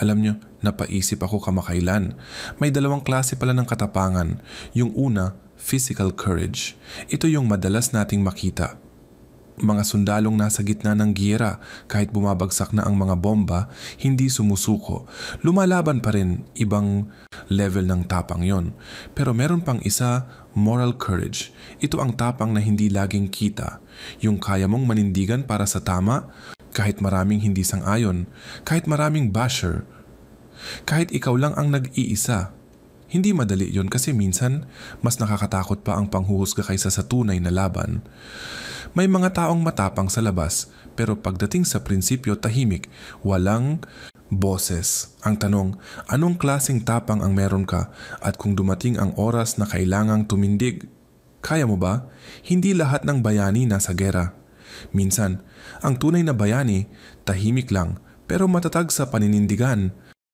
Alam nyo, napaisip ako kamakailan. May dalawang klase pala ng katapangan. Yung una, physical courage. Ito yung madalas nating makita. Mga sundalong nasa gitna ng giyera, kahit bumabagsak na ang mga bomba, hindi sumusuko. Lumalaban pa rin, ibang level ng tapang yon. Pero meron pang isa, moral courage. Ito ang tapang na hindi laging kita. Yung kaya mong manindigan para sa tama, kahit maraming hindi sang-ayon, kahit maraming basher, kahit ikaw lang ang nag-iisa. Hindi madali yon kasi minsan, mas nakakatakot pa ang panghuhusga kaysa sa tunay na laban. May mga taong matapang sa labas, pero pagdating sa prinsipyo tahimik, walang boses. Ang tanong, anong klaseng tapang ang meron ka at kung dumating ang oras na kailangang tumindig, kaya mo ba? Hindi lahat ng bayani nasa gera. Minsan, ang tunay na bayani, tahimik lang pero matatag sa paninindigan.